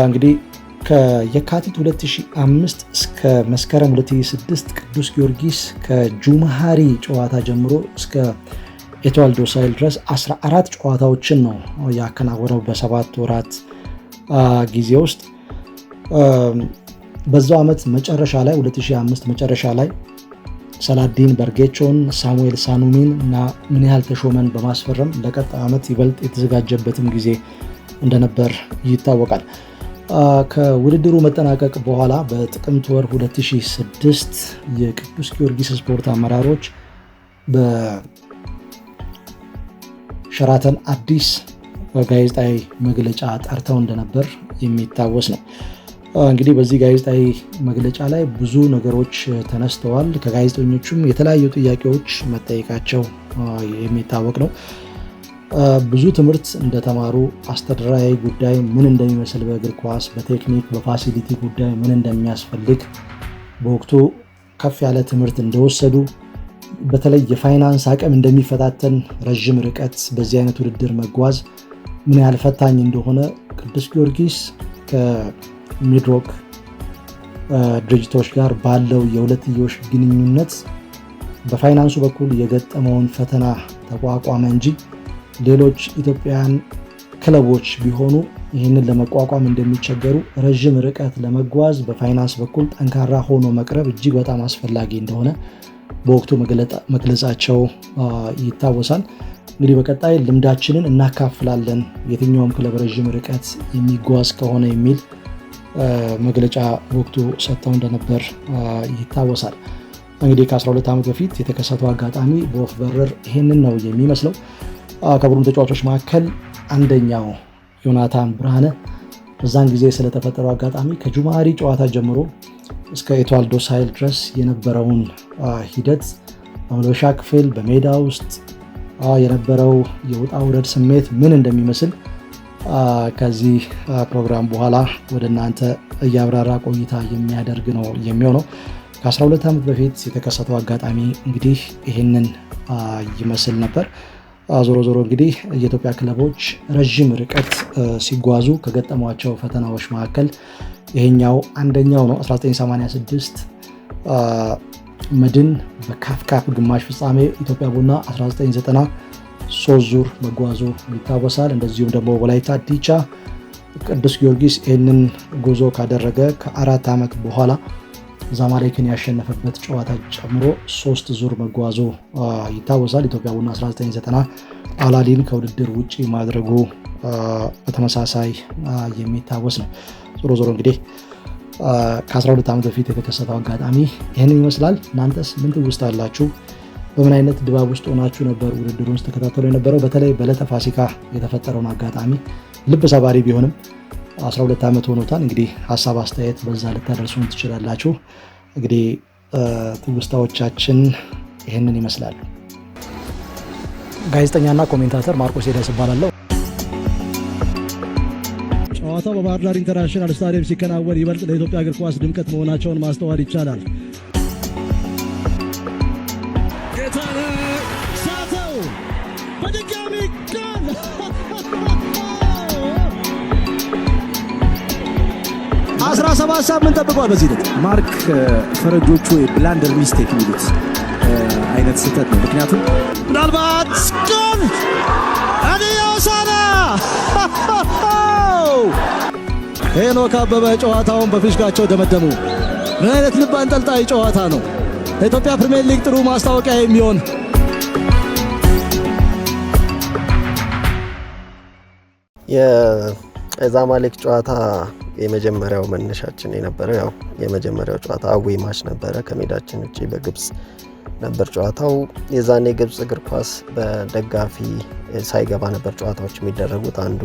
እንግዲህ ከየካቲት 2005 እስከ መስከረም 2006 ቅዱስ ጊዮርጊስ ከጁማሃሪ ጨዋታ ጀምሮ እስከ ኤትዋል ዶ ሳሄል ድረስ 14 ጨዋታዎችን ነው ያከናወነው በ7 ወራት ጊዜ ውስጥ። በዛው ዓመት መጨረሻ ላይ 2005 መጨረሻ ላይ ሰላዲን በርጌቾን፣ ሳሙኤል ሳኑሚን እና ምን ያህል ተሾመን በማስፈረም ለቀጣይ ዓመት ይበልጥ የተዘጋጀበትም ጊዜ እንደነበር ይታወቃል። ከውድድሩ መጠናቀቅ በኋላ በጥቅምት ወር 2006 የቅዱስ ጊዮርጊስ ስፖርት አመራሮች በሸራተን አዲስ ጋዜጣዊ መግለጫ ጠርተው እንደነበር የሚታወስ ነው። እንግዲህ በዚህ ጋዜጣዊ መግለጫ ላይ ብዙ ነገሮች ተነስተዋል። ከጋዜጠኞቹም የተለያዩ ጥያቄዎች መጠየቃቸው የሚታወቅ ነው። ብዙ ትምህርት እንደተማሩ አስተዳደራዊ ጉዳይ ምን እንደሚመስል በእግር ኳስ በቴክኒክ በፋሲሊቲ ጉዳይ ምን እንደሚያስፈልግ በወቅቱ ከፍ ያለ ትምህርት እንደወሰዱ በተለይ የፋይናንስ አቅም እንደሚፈታተን ረዥም ርቀት በዚህ አይነት ውድድር መጓዝ ምን ያህል ፈታኝ እንደሆነ ቅዱስ ጊዮርጊስ ከሚድሮክ ድርጅቶች ጋር ባለው የሁለትዮሽ ግንኙነት በፋይናንሱ በኩል የገጠመውን ፈተና ተቋቋመ እንጂ ሌሎች ኢትዮጵያውያን ክለቦች ቢሆኑ ይህንን ለመቋቋም እንደሚቸገሩ ረዥም ርቀት ለመጓዝ በፋይናንስ በኩል ጠንካራ ሆኖ መቅረብ እጅግ በጣም አስፈላጊ እንደሆነ በወቅቱ መግለጻቸው ይታወሳል። እንግዲህ በቀጣይ ልምዳችንን እናካፍላለን የትኛውም ክለብ ረዥም ርቀት የሚጓዝ ከሆነ የሚል መግለጫ ወቅቱ ሰጥተው እንደነበር ይታወሳል። እንግዲህ ከ12 ዓመት በፊት የተከሰተው አጋጣሚ በወፍ በረር ይሄንን ነው የሚመስለው። ከቡድን ተጫዋቾች መካከል አንደኛው ዮናታን ብርሃነ በዛን ጊዜ ስለተፈጠረው አጋጣሚ ከጁማሪ ጨዋታ ጀምሮ እስከ ኤቶዋልዶ ሳይል ድረስ የነበረውን ሂደት በመልበሻ ክፍል በሜዳ ውስጥ የነበረው የውጣ ውረድ ስሜት ምን እንደሚመስል ከዚህ ፕሮግራም በኋላ ወደ እናንተ እያብራራ ቆይታ የሚያደርግ ነው የሚሆነው። ከ12 ዓመት በፊት የተከሰተው አጋጣሚ እንግዲህ ይህንን ይመስል ነበር። ዞሮ ዞሮ እንግዲህ የኢትዮጵያ ክለቦች ረዥም ርቀት ሲጓዙ ከገጠሟቸው ፈተናዎች መካከል ይሄኛው አንደኛው ነው። 1986 መድን በካፍ ግማሽ ፍጻሜ ኢትዮጵያ ቡና 1990 3 ዙር መጓዙ ይታወሳል። እንደዚሁም ደግሞ ወላይታ ዲቻ ቅዱስ ጊዮርጊስ ይህንን ጉዞ ካደረገ ከ4 ዓመት በኋላ ዛማሌክን ያሸነፈበት ጨዋታ ጨምሮ 3 ዙር መጓዙ ይታወሳል። ኢትዮጵያ ቡና 1990 አላዲን ከውድድር ውጭ ማድረጉ በተመሳሳይ የሚታወስ ነው። ዞሮ ዞሮ እንግዲህ ከ12 ዓመት በፊት የተከሰተው አጋጣሚ ይህንን ይመስላል። እናንተስ ምን ትውስታ አላችሁ? በምን አይነት ድባብ ውስጥ ሆናችሁ ነበር ውድድሩን ውስጥ ተከታተሉ የነበረው? በተለይ በዕለተ ፋሲካ የተፈጠረውን አጋጣሚ ልብ ሰባሪ ቢሆንም 12 ዓመት ሆኖታል። እንግዲህ ሀሳብ አስተያየት በዛ ልታደርሱን ትችላላችሁ። እንግዲህ ትውስታዎቻችን ይህንን ይመስላሉ። ጋዜጠኛና ኮሜንታተር ማርቆስ ሄዳስ እባላለሁ። ጨዋታው በባህር ዳር ኢንተርናሽናል ስታዲየም ሲከናወን ይበልጥ ለኢትዮጵያ እግር ኳስ ድምቀት መሆናቸውን ማስተዋል ይቻላል። ጌታነህ ሳተው በድጋሚ ጎል! 17 ሳምንት ጠብቋል። በዚህ ልክ ማርክ ፈረጆቹ ብላንደር ሚስቴክ የሚሉት አይነት ስህተት ነው። ምክንያቱም ምናልባት ጎል አዲዮሳና ሄኖክ አበበ ጨዋታውን በፊሽካቸው ደመደሙ። ምን አይነት ልብ አንጠልጣይ ጨዋታ ነው! ለኢትዮጵያ ፕሪሚየር ሊግ ጥሩ ማስታወቂያ የሚሆን የዛማሌክ ጨዋታ የመጀመሪያው መነሻችን የነበረው ያው የመጀመሪያው ጨዋታ አዌ ማች ነበረ። ከሜዳችን ውጪ በግብጽ ነበር ጨዋታው። የዛኔ ግብጽ እግር ኳስ በደጋፊ ሳይገባ ነበር ጨዋታዎች የሚደረጉት። አንዱ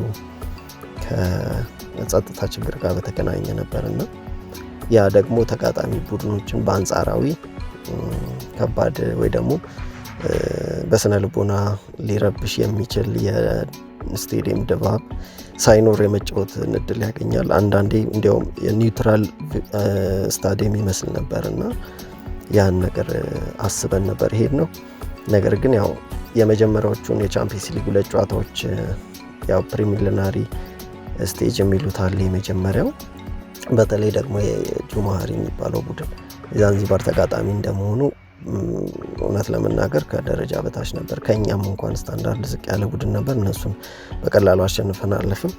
ከጸጥታ ችግር ጋር በተገናኘ ነበርና ያ ደግሞ ተጋጣሚ ቡድኖችን በአንጻራዊ ከባድ ወይ ደግሞ በስነ ልቦና ሊረብሽ የሚችል የስቴዲየም ድባብ ሳይኖር የመጫወት እድል ያገኛል። አንዳንዴ እንዲያውም የኒውትራል ስታዲየም ይመስል ነበርና ያን ነገር አስበን ነበር ሄድ ነው። ነገር ግን ያው የመጀመሪያዎቹን የቻምፒየንስ ሊግ ሁለት ጨዋታዎች ያው ፕሪሊሚናሪ ስቴጅ የሚሉት አለ። የመጀመሪያው በተለይ ደግሞ የጁማሪ የሚባለው ቡድን ዛንዚባር ተጋጣሚ እንደመሆኑ እውነት ለመናገር ከደረጃ በታች ነበር። ከኛም እንኳን ስታንዳርድ ዝቅ ያለ ቡድን ነበር። እነሱን በቀላሉ አሸንፈን አለፍን።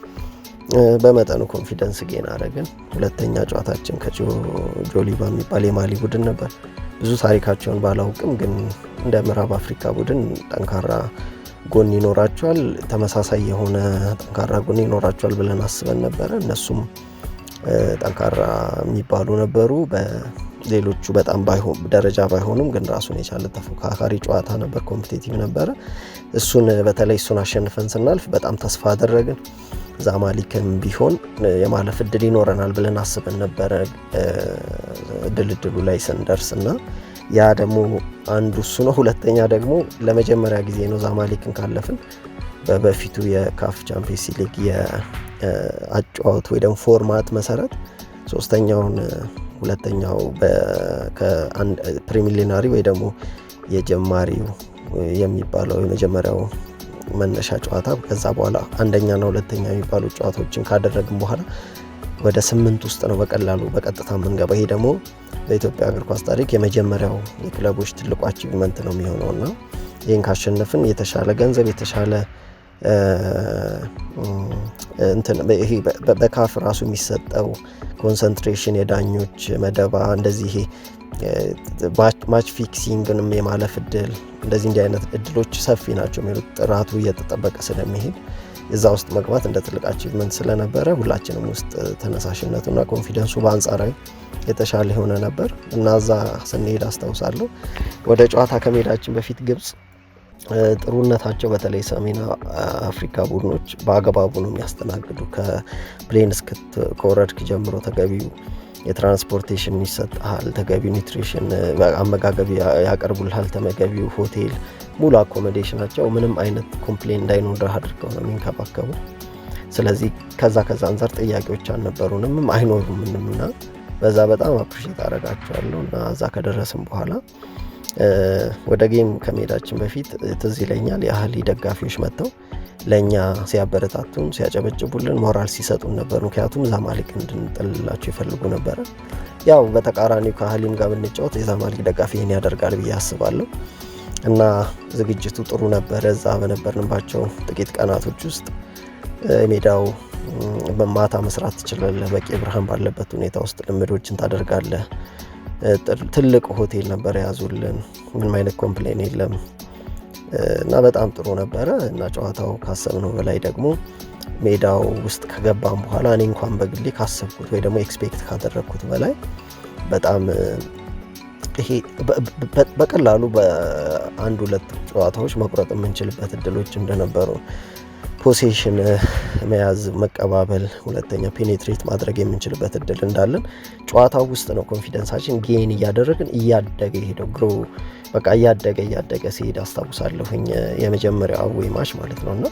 በመጠኑ ኮንፊደንስ ጌን አደረግን። ሁለተኛ ጨዋታችን ከጆሊባ የሚባል የማሊ ቡድን ነበር። ብዙ ታሪካቸውን ባላውቅም ግን እንደ ምዕራብ አፍሪካ ቡድን ጠንካራ ጎን ይኖራቸዋል፣ ተመሳሳይ የሆነ ጠንካራ ጎን ይኖራቸዋል ብለን አስበን ነበረ። እነሱም ጠንካራ የሚባሉ ነበሩ። በሌሎቹ በጣም ደረጃ ባይሆኑም ግን ራሱን የቻለ ተፎካካሪ ጨዋታ ነበር፣ ኮምፒቲቲቭ ነበረ። በተለይ እሱን አሸንፈን ስናልፍ በጣም ተስፋ አደረግን። ዛማሊክም ቢሆን የማለፍ እድል ይኖረናል ብለን አስበን ነበረ ድልድሉ ላይ ስንደርስና ያ ደግሞ አንዱ እሱ ነው። ሁለተኛ ደግሞ ለመጀመሪያ ጊዜ ነው ዛማሊክን ካለፍን በበፊቱ የካፍ ቻምፒየንስ ሊግ የአጫዋት ወይ ደግሞ ፎርማት መሰረት ሶስተኛውን ሁለተኛው ፕሪሊሚናሪ ወይ ደግሞ የጀማሪው የሚባለው የመጀመሪያው መነሻ ጨዋታ ከዛ በኋላ አንደኛና ሁለተኛ የሚባሉ ጨዋታዎችን ካደረግን በኋላ ወደ 8 ውስጥ ነው በቀላሉ በቀጥታ የምንገባ። ይሄ ደግሞ በኢትዮጵያ እግር ኳስ ታሪክ የመጀመሪያው የክለቦች ትልቁ አቺቭመንት ነው የሚሆነውና ይህን ካሸነፍን የተሻለ ገንዘብ የተሻለ ይሄ በካፍ ራሱ የሚሰጠው ኮንሰንትሬሽን የዳኞች መደባ እንደዚህ ይሄ ማች ፊክሲንግንም የማለፍ እድል እንደዚህ እንዲህ አይነት እድሎች ሰፊ ናቸው የሚሉት ጥራቱ እየተጠበቀ ስለሚሄድ እዛ ውስጥ መግባት እንደ ትልቅ አቺቭመንት ስለነበረ ሁላችንም ውስጥ ተነሳሽነቱና ኮንፊደንሱ በአንጻራዊ የተሻለ የሆነ ነበር እና እዛ ስንሄድ አስታውሳለሁ ወደ ጨዋታ ከመሄዳችን በፊት ግብጽ ጥሩነታቸው በተለይ ሰሜን አፍሪካ ቡድኖች በአገባቡ ነው የሚያስተናግዱ። ከፕሌን ከወረድክ ጀምሮ ተገቢው የትራንስፖርቴሽን ይሰጥሃል፣ ተገቢው ኒትሪሽን አመጋገብ ያቀርቡልሃል፣ ተመገቢው ሆቴል ሙሉ አኮሞዴሽናቸው ምንም አይነት ኮምፕሌን እንዳይኖር አድርገው ነው የሚንከባከቡ። ስለዚህ ከዛ አንጻር ጥያቄዎች አልነበሩንም አይኖሩም እና በዛ በጣም አፕሪሼት አደርጋቸዋለሁ እና እዛ ከደረስም በኋላ ወደ ጌም ከመሄዳችን በፊት ትዝ ይለኛል የአህሊ ደጋፊዎች መጥተው ለእኛ ሲያበረታቱን ሲያጨበጭቡልን ሞራል ሲሰጡን ነበር። ምክንያቱም ዛማሊክ እንድንጥልላቸው ይፈልጉ ነበረ። ያው በተቃራኒው ከአህሊም ጋር ብንጫወት የዛማሊክ ደጋፊ ይህን ያደርጋል ብዬ አስባለሁ እና ዝግጅቱ ጥሩ ነበረ። እዛ በነበርንባቸው ጥቂት ቀናቶች ውስጥ ሜዳው በማታ መስራት ትችላለህ፣ በቂ ብርሃን ባለበት ሁኔታ ውስጥ ልምዶችን ታደርጋለህ። ትልቅ ሆቴል ነበር ያዙልን፣ ምንም አይነት ኮምፕሌን የለም እና በጣም ጥሩ ነበረ እና ጨዋታው ካሰብነው በላይ ደግሞ ሜዳው ውስጥ ከገባን በኋላ እኔ እንኳን በግሌ ካሰብኩት ወይ ደግሞ ኤክስፔክት ካደረግኩት በላይ በጣም ይሄ በቀላሉ በአንድ ሁለት ጨዋታዎች መቁረጥ የምንችልበት እድሎች እንደነበሩ ፖሴሽን መያዝ፣ መቀባበል፣ ሁለተኛ ፔኔትሬት ማድረግ የምንችልበት እድል እንዳለን ጨዋታው ውስጥ ነው ኮንፊደንሳችን ጌን እያደረግን እያደገ ሄደው ግሮ በቃ እያደገ ሲሄድ አስታውሳለሁኝ የመጀመሪያው አዌይ ማች ማለት ነው እና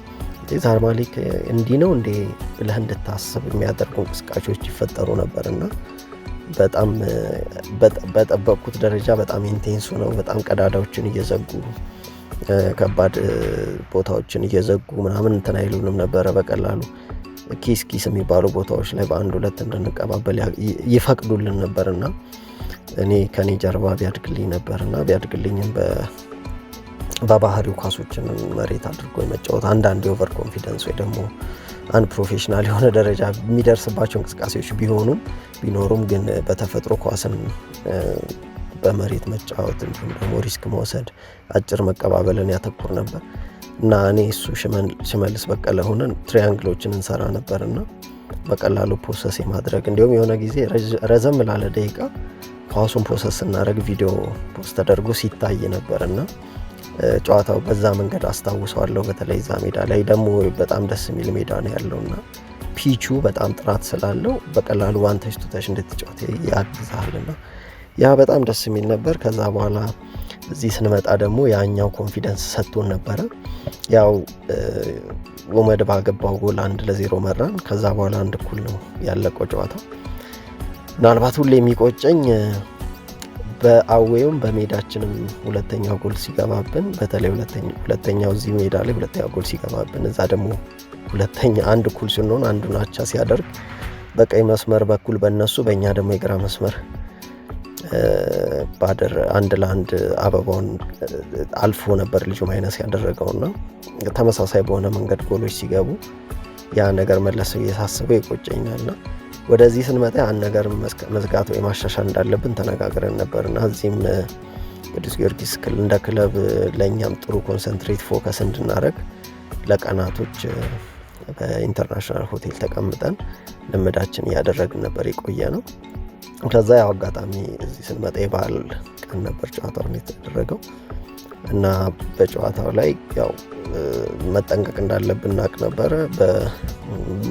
ዛማሊክ እንዲህ ነው እንዴ ብለህ እንድታስብ የሚያደርጉ እንቅስቃሴዎች ይፈጠሩ ነበርና በጣም በጠበቅኩት ደረጃ በጣም ኢንቴንሱ ነው። በጣም ቀዳዳዎችን እየዘጉ ከባድ ቦታዎችን እየዘጉ ምናምን እንትን አይሉንም ነበረ። በቀላሉ ኪስ የሚባሉ ቦታዎች ላይ በአንድ ሁለት እንድንቀባበል ይፈቅዱልን ነበርና እኔ ከኔ ጀርባ ቢያድግልኝ ነበርና ቢያድግልኝም በባህሪው ኳሶችን መሬት አድርጎ የመጫወት አንዳንድ ኦቨር ኮንፊደንስ ወይ ደግሞ አንድ ፕሮፌሽናል የሆነ ደረጃ የሚደርስባቸው እንቅስቃሴዎች ቢኖሩም ግን በተፈጥሮ ኳስን በመሬት መጫወት እንዲሁም ደግሞ ሪስክ መውሰድ አጭር መቀባበልን ያተኩር ነበር እና እኔ እሱ ሽመልስ በቀለ ሆነን ትሪያንግሎችን እንሰራ ነበርና በቀላሉ ፖሰስ የማድረግ እንዲሁም የሆነ ጊዜ ረዘም ላለ ደቂቃ ኳሱን ፖሰስ ስናደርግ ቪዲዮ ፖስት ተደርጎ ሲታይ ነበርና ጨዋታው በዛ መንገድ አስታውሰዋለሁ። በተለይ ዛ ሜዳ ላይ ደግሞ በጣም ደስ የሚል ሜዳ ነው ያለውና ፒቹ በጣም ጥራት ስላለው በቀላሉ ዋን ተች ቱ ተች እንድትጫወት ያግዛልና ያ በጣም ደስ የሚል ነበር። ከዛ በኋላ እዚህ ስንመጣ ደግሞ ያኛው ኮንፊደንስ ሰጥቶን ነበረ። ያው ኡመድ ባገባው ጎል 1-0 መራን። ከዛ በኋላ 1-1 ነው ያለቀው ጨዋታው። ምናልባት ሁሌ የሚቆጨኝ በአዌውም በሜዳችንም ሁለተኛው ጎል ሲገባብን፣ በተለይ ሁለተኛው እዚህ ሜዳ ላይ ሁለተኛው ጎል ሲገባብን እዛ ደግሞ ሁለተኛ 1-1 ስንሆን አንዱን አቻ ሲያደርግ በቀይ መስመር በኩል በእነሱ በእኛ ደግሞ የግራ መስመር ባደር 1-1 አበባውን አልፎ ነበር ልጁ ማይነስ ያደረገውና ተመሳሳይ በሆነ መንገድ ጎሎች ሲገቡ ያ ነገር መለሰው እየሳስበው ይቆጨኛልና ወደዚህ ስንመጣ ያን ነገር መዝጋት ወይ ማሻሻል እንዳለብን ተነጋግረን ነበርና እዚህም ቅዱስ ጊዮርጊስ እንደ ክለብ ለእኛም ጥሩ ኮንሰንትሬት ፎከስ እንድናደርግ ለቀናቶች በኢንተርናሽናል ሆቴል ተቀምጠን ልምዳችን እያደረግን ነበር የቆየ ነው። ከዛ ያው አጋጣሚ እዚህ ስንመጣ የበዓል ቀን ነበር ጨዋታውን የተደረገው እና በጨዋታው ላይ ያው መጠንቀቅ እንዳለብን እናውቅ ነበረ።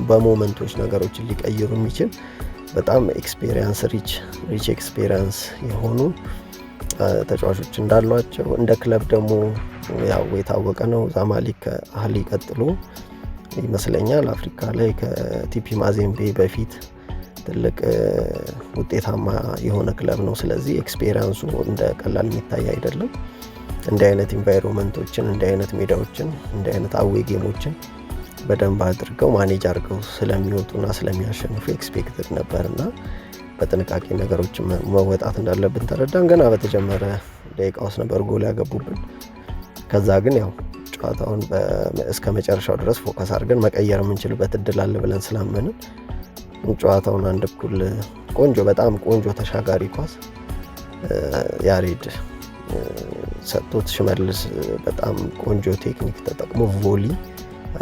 በሞመንቶች ነገሮችን ሊቀይሩ የሚችል በጣም ኤክስፔሪንስ ሪች ኤክስፔሪንስ የሆኑ ተጫዋቾች እንዳሏቸው እንደ ክለብ ደግሞ ያው የታወቀ ነው። ዛማሊክ ከአህሊ ቀጥሎ ይመስለኛል አፍሪካ ላይ ከቲፒ ማዜምቤ በፊት ትልቅ ውጤታማ የሆነ ክለብ ነው። ስለዚህ ኤክስፔሪንሱ እንደ ቀላል የሚታይ አይደለም። እንዲህ አይነት ኢንቫይሮንመንቶችን፣ እንዲህ አይነት ሜዳዎችን፣ እንዲህ አይነት አዌ ጌሞችን በደንብ አድርገው ማኔጅ አድርገው ስለሚወጡና ስለሚያሸንፉ ኤክስፔክትድ ነበርና በጥንቃቄ ነገሮችን መወጣት እንዳለብን ተረዳን። ገና በተጀመረ ደቂቃ ውስጥ ነበር ጎል ያገቡብን። ከዛ ግን ያው ጨዋታውን እስከ መጨረሻው ድረስ ፎከስ አድርገን መቀየር የምንችልበት እድል አለ ብለን ስላመንን ጨዋታውን አንድ እኩል ቆንጆ በጣም ቆንጆ ተሻጋሪ ኳስ ያሬድ ሰጥቶት ሽመልስ በጣም ቆንጆ ቴክኒክ ተጠቅሞ ቮሊ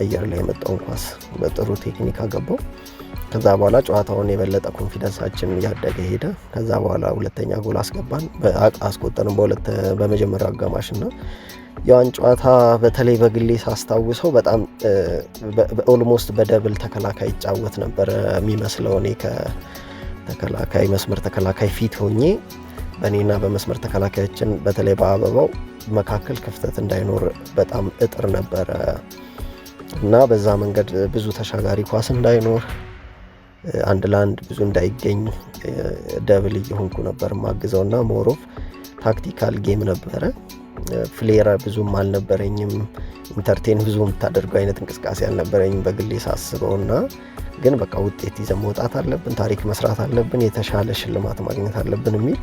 አየር ላይ የመጣውን ኳስ በጥሩ ቴክኒክ አገባው። ከዛ በኋላ ጨዋታውን የበለጠ ኮንፊደንሳችን እያደገ ሄደ። ከዛ በኋላ ሁለተኛ ጎል አስገባን አስቆጠርን በመጀመሪያው አጋማሽና ያን ጨዋታ በተለይ በግሌ ሳስታውሰው በጣም ኦልሞስት በደብል ተከላካይ ይጫወት ነበር የሚመስለው። እኔ ከተከላካይ መስመር ተከላካይ ፊት ሆኜ በእኔና በመስመር ተከላካያችን በተለይ በአበባው መካከል ክፍተት እንዳይኖር በጣም እጥር ነበረ እና በዛ መንገድ ብዙ ተሻጋሪ ኳስ እንዳይኖር አንድ ለአንድ ብዙ እንዳይገኝ ደብል እየሆንኩ ነበር ማግዘውና ሞሮፍ ታክቲካል ጌም ነበረ። ፍሌራ ብዙም አልነበረኝም። ኢንተርቴን ብዙ የምታደርገው አይነት እንቅስቃሴ አልነበረኝም በግሌ ሳስበውና ግን በቃ ውጤት ይዘን መውጣት አለብን፣ ታሪክ መስራት አለብን፣ የተሻለ ሽልማት ማግኘት አለብን የሚል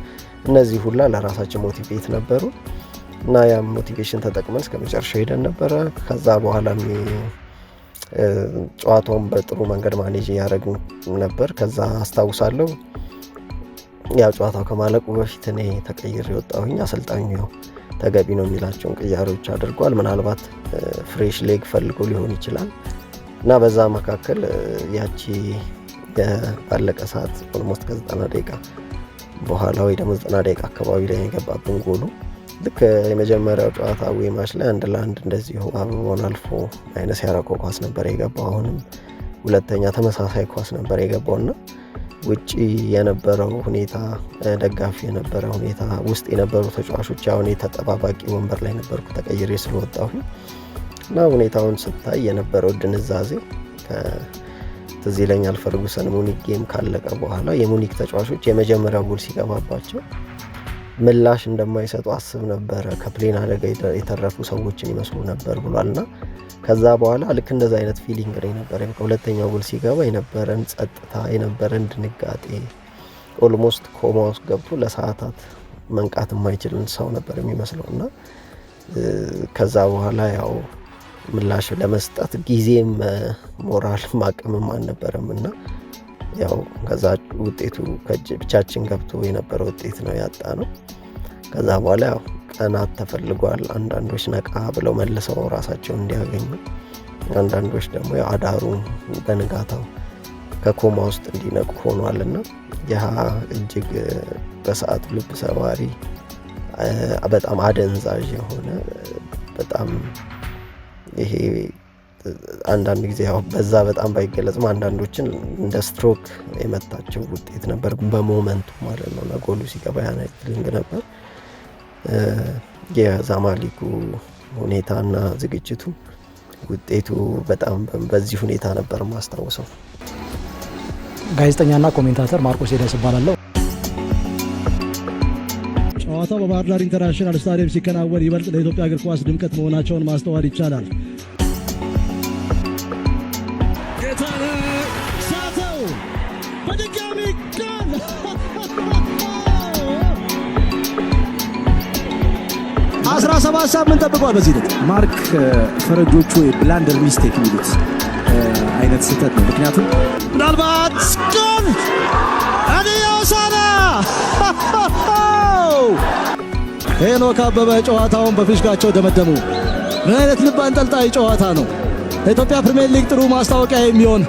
እነዚህ ሁላ ለራሳችን ሞቲቬት ነበሩ እና ያ ሞቲቬሽን ተጠቅመን እስከ መጨረሻው ሄደን ነበረ። ከዛ በኋላ ጨዋታውን በጥሩ መንገድ ማኔጅ ያደረግን ነበር። ከዛ አስታውሳለሁ ያው ጨዋታው ከማለቁ በፊት እኔ ተቀይሬ ወጣሁኝ። አሰልጣኙ ያው ተገቢ ነው የሚላቸውን ቅያሮች አድርጓል። ምናልባት ፍሬሽ ሌግ ፈልጎ ሊሆን ይችላል እና በዛ መካከል ያቺ ባለቀ ሰዓት ኦልሞስት ከ90 ደቂቃ በኋላ ወይ ደግሞ 90 ደቂቃ አካባቢ ላይ የገባብን ጎሉ ልክ የመጀመሪያው ጨዋታ ወይ ማች ላይ አንድ ለአንድ እንደዚሁ አበባውን አልፎ አይነስ ያረቀው ኳስ ነበር የገባው። አሁንም ሁለተኛ ተመሳሳይ ኳስ ነበር የገባውና ውጪ የነበረው ሁኔታ፣ ደጋፊ የነበረ ሁኔታ፣ ውስጥ የነበሩ ተጫዋቾች አሁን የተጠባባቂ ወንበር ላይ ነበርኩ ተቀይሬ ስለወጣሁ እና ሁኔታውን ስታይ የነበረው ድንዛዜ ትዝ ይለኛል። ፈርጉሰን ሙኒክ ጌም ካለቀ በኋላ የሙኒክ ተጫዋቾች የመጀመሪያው ጎል ሲገባባቸው ምላሽ እንደማይሰጡ አስብ ነበረ። ከፕሌን አደጋ የተረፉ ሰዎችን ይመስሉ ነበር ብሏልና ከዛ በኋላ ልክ እንደዛ አይነት ፊሊንግ ላይ ነበር። ከሁለተኛው ጎል ሲገባ የነበረን ጸጥታ፣ የነበረን ድንጋጤ ኦልሞስት ኮማ ውስጥ ገብቶ ለሰዓታት መንቃት የማይችልን ሰው ነበር የሚመስለውና ከዛ በኋላ ያው ምላሽ ለመስጠት ጊዜም ሞራልም አቅምም አልነበረምና ያው ከዛ ውጤቱ ብቻችን ገብቶ የነበረ ውጤት ነው ያጣ ነው። ከዛ በኋላ ያው ቀናት ተፈልጓል። አንዳንዶች ነቃ ብለው መልሰው ራሳቸውን እንዲያገኙ፣ አንዳንዶች ደግሞ ያው አዳሩ በንጋታው ከኮማ ውስጥ እንዲነቁ ሆኗልና ያ እጅግ በሰዓቱ ልብ ሰባሪ በጣም አደንዛዥ የሆነ በጣም ይሄ አንዳንድ ጊዜ ያው በዛ በጣም ባይገለጽም አንዳንዶችን እንደ ስትሮክ የመታቸው ውጤት ነበር በሞመንቱ ማለት ነው። ለጎሉ ሲገባ ያናይትልንግ ነበር። የዛማሊኩ ሁኔታና ዝግጅቱ ውጤቱ በጣም በዚህ ሁኔታ ነበር ማስታወሰው። ጋዜጠኛና ኮሜንታተር ማርቆስ ሄደስ እባላለሁ። ጨዋታው በባህር ዳር ኢንተርናሽናል ስታዲየም ሲከናወን ይበልጥ ለኢትዮጵያ እግር ኳስ ድምቀት መሆናቸውን ማስተዋል ይቻላል። ሳተው በድጋሚ ጎል 17 ሳምንት ጠብቋል። በዚህ ልክ ማርክ ፈረጆቹ የብላንደር ሚስቴክ የሚሉት አይነት ስህተት ነው። ምክንያቱም ምናልባት ጎል አዲዮሳና ሄኖክ አበበ ጨዋታውን በፊሽካቸው ደመደሙ። ምን አይነት ልብ አንጠልጣይ ጨዋታ ነው! ለኢትዮጵያ ፕሪሚየር ሊግ ጥሩ ማስታወቂያ የሚሆን